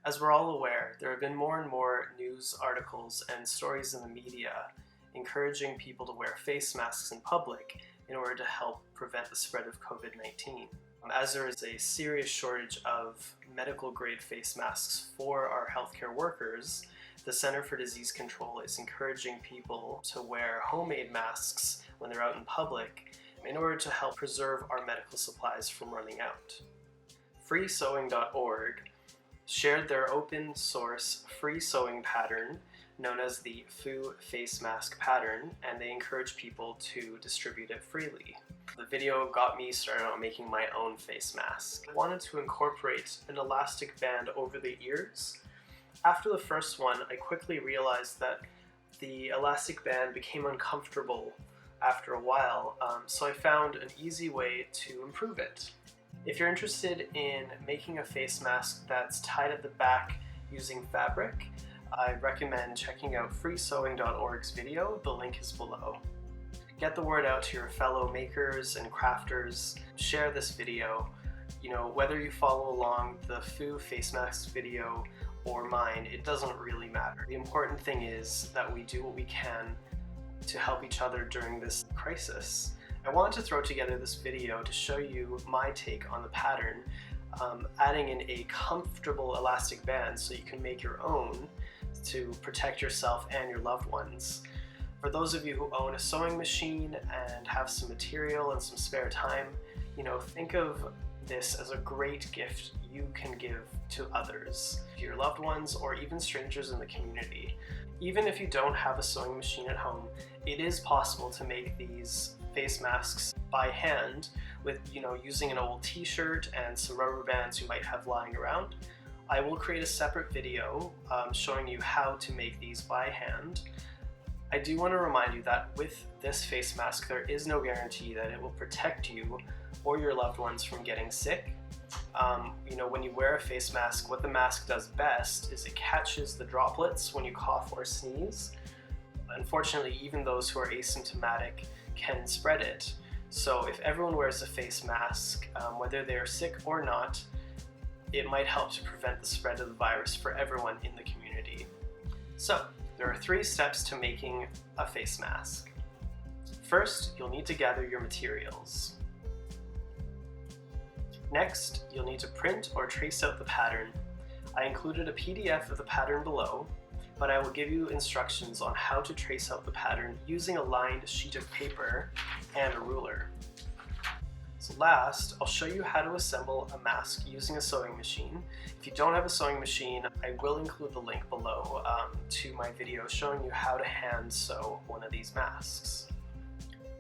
As we're all aware, there have been more and more news articles and stories in the media encouraging people to wear face masks in public in order to help prevent the spread of COVID-19. As there is a serious shortage of medical-grade face masks for our healthcare workers, the Center for Disease Control is encouraging people to wear homemade masks when they're out in public in order to help preserve our medical supplies from running out. freesewing.org shared their open source free sewing pattern known as the FOO face mask pattern, and they encourage people to distribute it freely. The video got me started on making my own face mask. I wanted to incorporate an elastic band over the ears. After the first one, I quickly realized that the elastic band became uncomfortable after a while, so I found an easy way to improve it. If you're interested in making a face mask that's tied at the back using fabric, I recommend checking out freesewing.org's video. The link is below. Get the word out to your fellow makers and crafters. Share this video. Whether you follow along the FOO face mask video or mine, it doesn't really matter. The important thing is that we do what we can to help each other during this crisis. I wanted to throw together this video to show you my take on the pattern, adding in a comfortable elastic band so you can make your own to protect yourself and your loved ones. For those of you who own a sewing machine and have some material and some spare time, think of this as a great gift you can give to others, to your loved ones, or even strangers in the community. Even if you don't have a sewing machine at home, it is possible to make these face masks by hand with, using an old t-shirt and some rubber bands you might have lying around. I will create a separate video showing you how to make these by hand. I do want to remind you that with this face mask, there is no guarantee that it will protect you or your loved ones from getting sick. When you wear a face mask, what the mask does best is it catches the droplets when you cough or sneeze. Unfortunately, even those who are asymptomatic can spread it. So if everyone wears a face mask, whether they're sick or not, it might help to prevent the spread of the virus for everyone in the community. So, there are 3 steps to making a face mask. First, you'll need to gather your materials. Next, you'll need to print or trace out the pattern. I included a PDF of the pattern below, but I will give you instructions on how to trace out the pattern using a lined sheet of paper and a ruler. So last, I'll show you how to assemble a mask using a sewing machine. If you don't have a sewing machine, I will include the link below to my video showing you how to hand sew one of these masks.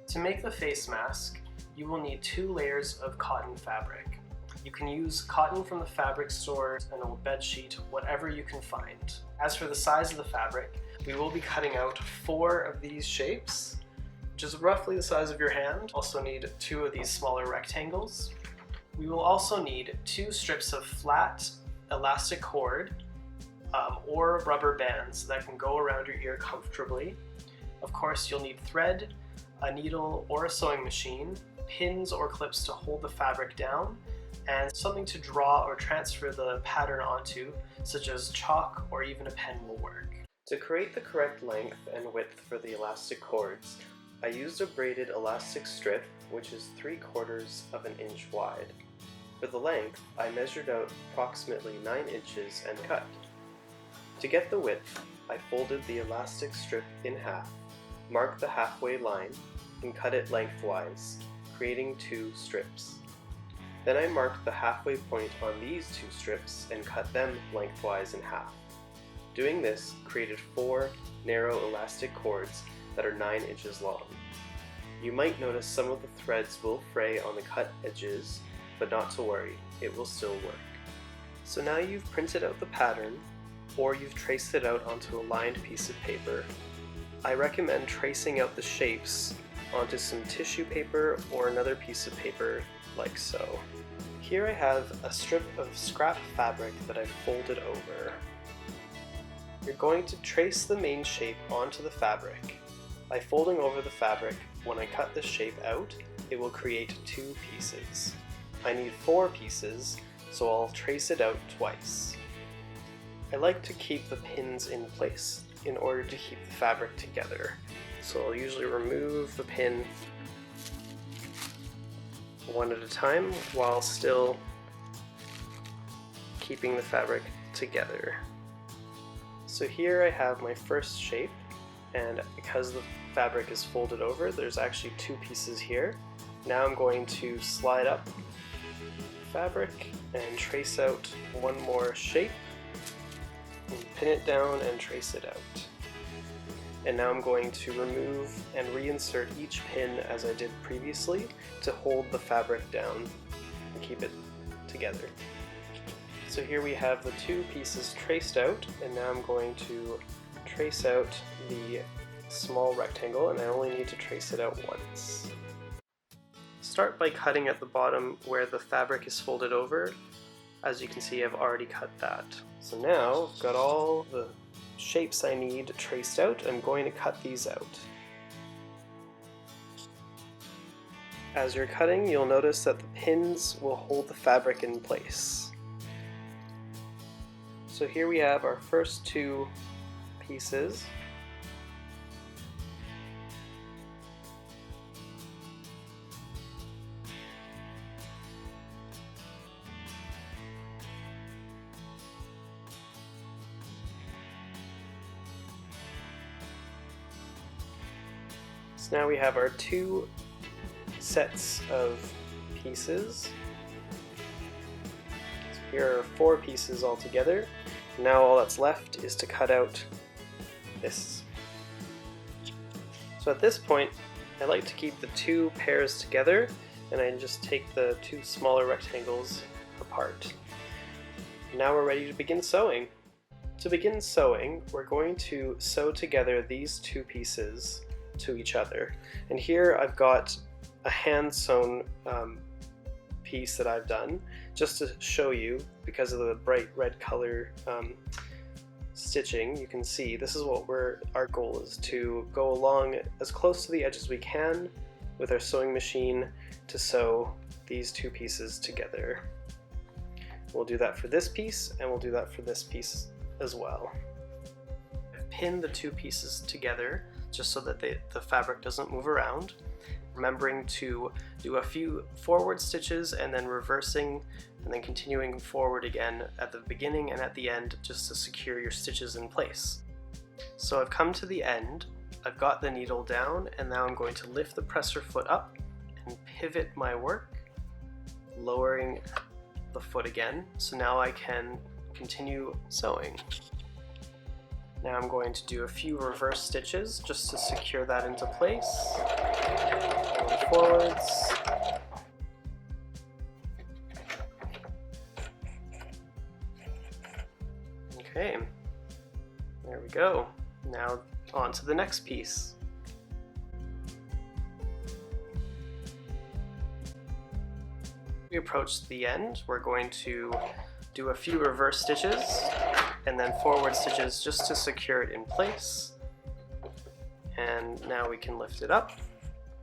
To make the face mask, you will need 2 layers of cotton fabric. You can use cotton from the fabric store, an old bed sheet, whatever you can find. As for the size of the fabric, we will be cutting out 4 of these shapes, which is roughly the size of your hand. Also need 2 of these smaller rectangles. We will also need 2 strips of flat elastic cord or rubber bands that can go around your ear comfortably. Of course, you'll need thread, a needle or a sewing machine, pins or clips to hold the fabric down, and something to draw or transfer the pattern onto, such as chalk or even a pen will work. To create the correct length and width for the elastic cords, I used a braided elastic strip, which is 3/4 of an inch wide. For the length, I measured out approximately 9 inches and cut. To get the width, I folded the elastic strip in half, marked the halfway line, and cut it lengthwise, creating 2 strips. Then I marked the halfway point on these 2 strips and cut them lengthwise in half. Doing this created 4 narrow elastic cords that are 9 inches long. You might notice some of the threads will fray on the cut edges, but not to worry, it will still work. So now you've printed out the pattern, or you've traced it out onto a lined piece of paper. I recommend tracing out the shapes onto some tissue paper or another piece of paper, like so. Here I have a strip of scrap fabric that I've folded over. You're going to trace the main shape onto the fabric. By folding over the fabric, when I cut the shape out, it will create 2 pieces. I need 4 pieces, so I'll trace it out twice. I like to keep the pins in place in order to keep the fabric together. So I'll usually remove the pin one at a time while still keeping the fabric together. So here I have my first shape, and because the fabric is folded over, there's actually two pieces here. Now I'm going to slide up fabric and trace out one more shape, and pin it down and trace it out. And now I'm going to remove and reinsert each pin as I did previously to hold the fabric down and keep it together. So here we have the two pieces traced out, and now I'm going to trace out the small rectangle, and I only need to trace it out once. Start by cutting at the bottom where the fabric is folded over. As you can see, I've already cut that. So now I've got all the shapes I need traced out. I'm going to cut these out. As you're cutting, you'll notice that the pins will hold the fabric in place. So here we have our first two pieces. So now we have our two sets of pieces. So here are 4 pieces all together. Now all that's left is to cut out this. So at this point, I like to keep the two pairs together, and I just take the two smaller rectangles apart. Now we're ready to begin sewing. To begin sewing, we're going to sew together these two pieces to each other. And here I've got a hand sewn piece that I've done just to show you, because of the bright red color stitching. You can see this is what our goal is, to go along as close to the edge as we can with our sewing machine to sew these two pieces together. We'll do that for this piece, and we'll do that for this piece as well. I've pinned the two pieces together just so that the fabric doesn't move around, remembering to do a few forward stitches and then reversing and then continuing forward again at the beginning and at the end, just to secure your stitches in place. So I've come to the end, I've got the needle down, and now I'm going to lift the presser foot up and pivot my work, lowering the foot again, so now I can continue sewing. Now I'm going to do a few reverse stitches just to secure that into place. Going forwards. Okay, there we go. Now on to the next piece. We approach the end, we're going to do a few reverse stitches and then forward stitches just to secure it in place. And now we can lift it up,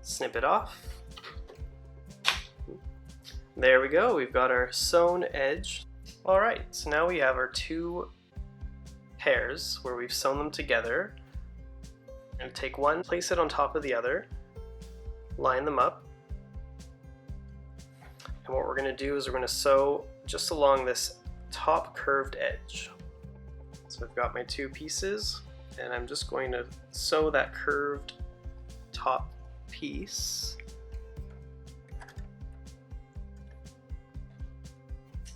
snip it off. There we go, we've got our sewn edge. Alright, so now we have our two pairs where we've sewn them together. And take one, place it on top of the other, line them up. And what we're going to do is we're going to sew just along this top curved edge. So I've got my two pieces, and I'm just going to sew that curved top piece.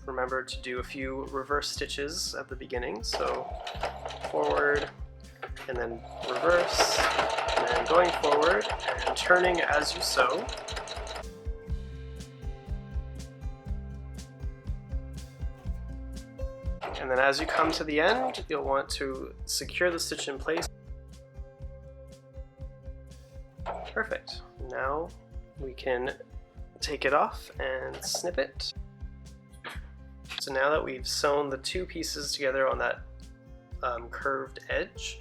Remember to do a few reverse stitches at the beginning, so forward and then reverse, and then going forward and turning as you sew. And then as you come to the end, you'll want to secure the stitch in place. Perfect. Now we can take it off and snip it. So now that we've sewn the two pieces together on that curved edge,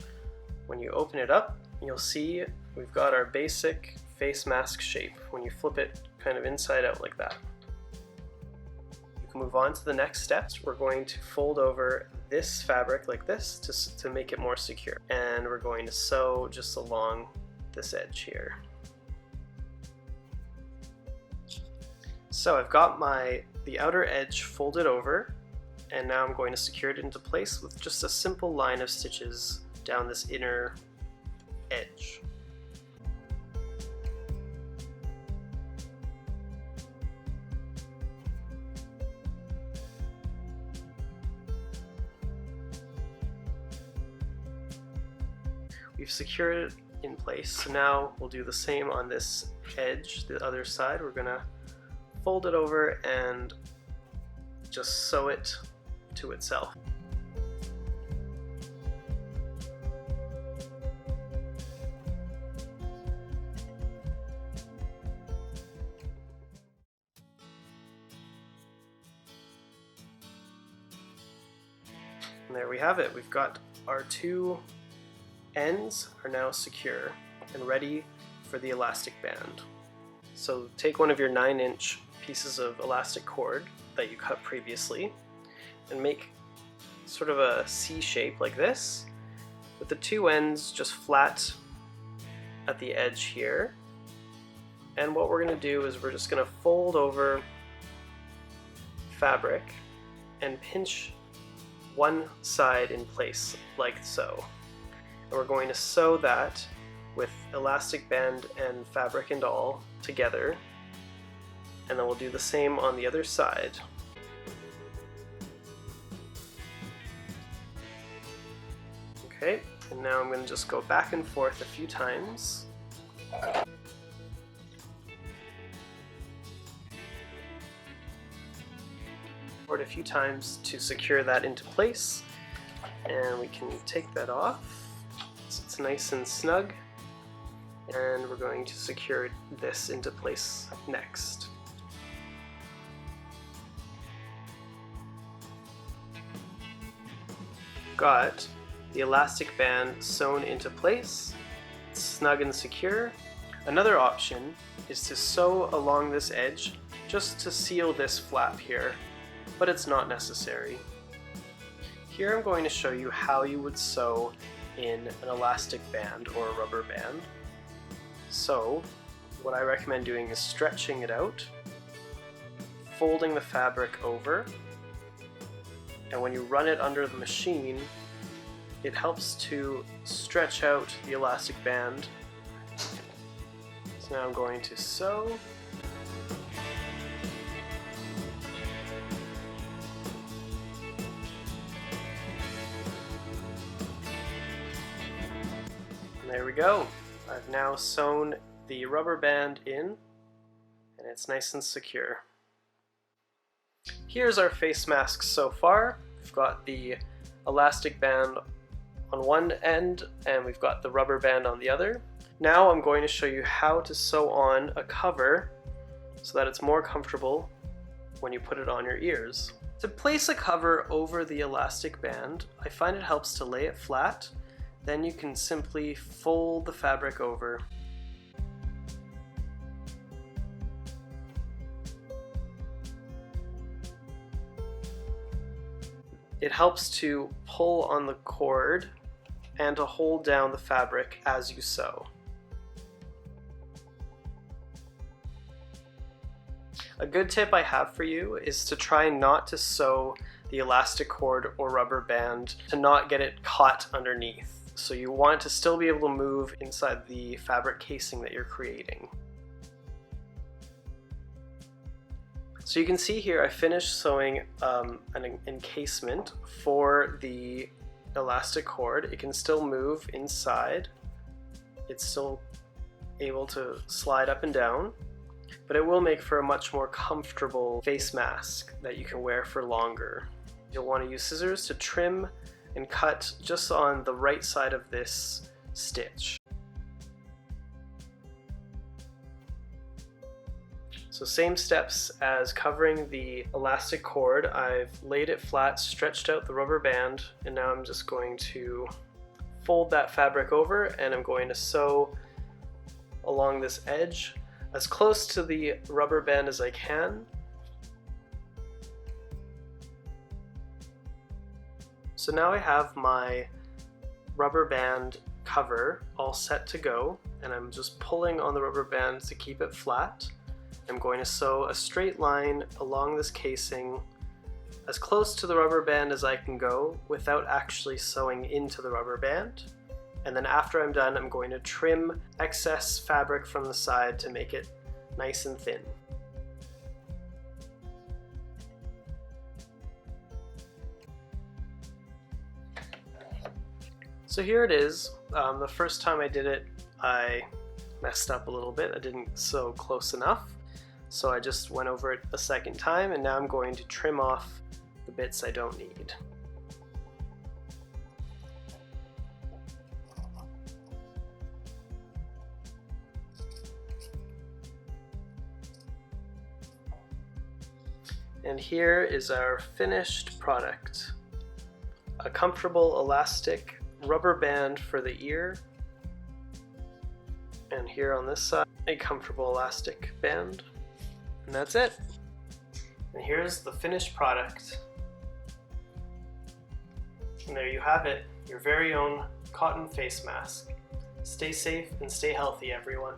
when you open it up, you'll see we've got our basic face mask shape when you flip it kind of inside out like that. You move on to the next steps. We're going to fold over this fabric like this to make it more secure. And we're going to sew just along this edge here. So I've got the outer edge folded over, and now I'm going to secure it into place with just a simple line of stitches down this inner edge. We've secured it in place, so now we'll do the same on this edge, the other side. We're going to fold it over and just sew it to itself. And there we have it. We've got our two ends are now secure and ready for the elastic band. So take one of your 9-inch pieces of elastic cord that you cut previously and make sort of a C shape like this, with the two ends just flat at the edge here. And what we're going to do is we're just going to fold over fabric and pinch one side in place like so. And we're going to sew that with elastic band and fabric and all together, and then we'll do the same on the other side. Okay, and now I'm going to just go back and forth a few times. Forward a few times to secure that into place, and we can take that off so it's nice and snug, and we're going to secure this into place next. Got the elastic band sewn into place, it's snug and secure. Another option is to sew along this edge just to seal this flap here, but it's not necessary. Here I'm going to show you how you would sew in an elastic band or a rubber band. So what I recommend doing is stretching it out, folding the fabric over, and when you run it under the machine, it helps to stretch out the elastic band. So now I'm going to sew. And there we go. I've now sewn the rubber band in, and it's nice and secure. Here's our face mask so far. We've got the elastic band on one end and we've got the rubber band on the other. Now I'm going to show you how to sew on a cover so that it's more comfortable when you put it on your ears. To place a cover over the elastic band, I find it helps to lay it flat. Then you can simply fold the fabric over. It helps to pull on the cord and to hold down the fabric as you sew. A good tip I have for you is to try not to sew the elastic cord or rubber band to not get it caught underneath. So you want to still be able to move inside the fabric casing that you're creating. So you can see here I finished sewing an encasement for the elastic cord. It can still move inside. It's still able to slide up and down, but it will make for a much more comfortable face mask that you can wear for longer. You'll want to use scissors to trim and cut just on the right side of this stitch. So same steps as covering the elastic cord. I've laid it flat, stretched out the rubber band, and now I'm just going to fold that fabric over and I'm going to sew along this edge as close to the rubber band as I can. So now I have my rubber band cover all set to go, and I'm just pulling on the rubber band to keep it flat. I'm going to sew a straight line along this casing as close to the rubber band as I can go without actually sewing into the rubber band. And then after I'm done, I'm going to trim excess fabric from the side to make it nice and thin. So here it is. The first time I did it, I messed up a little bit. I didn't sew close enough. So I just went over it a second time, and now I'm going to trim off the bits I don't need. And here is our finished product. A comfortable elastic rubber band for the ear, and here on this side a comfortable elastic band, and that's it. And here's the finished product. And there you have it, your very own cotton face mask. Stay safe and stay healthy, everyone.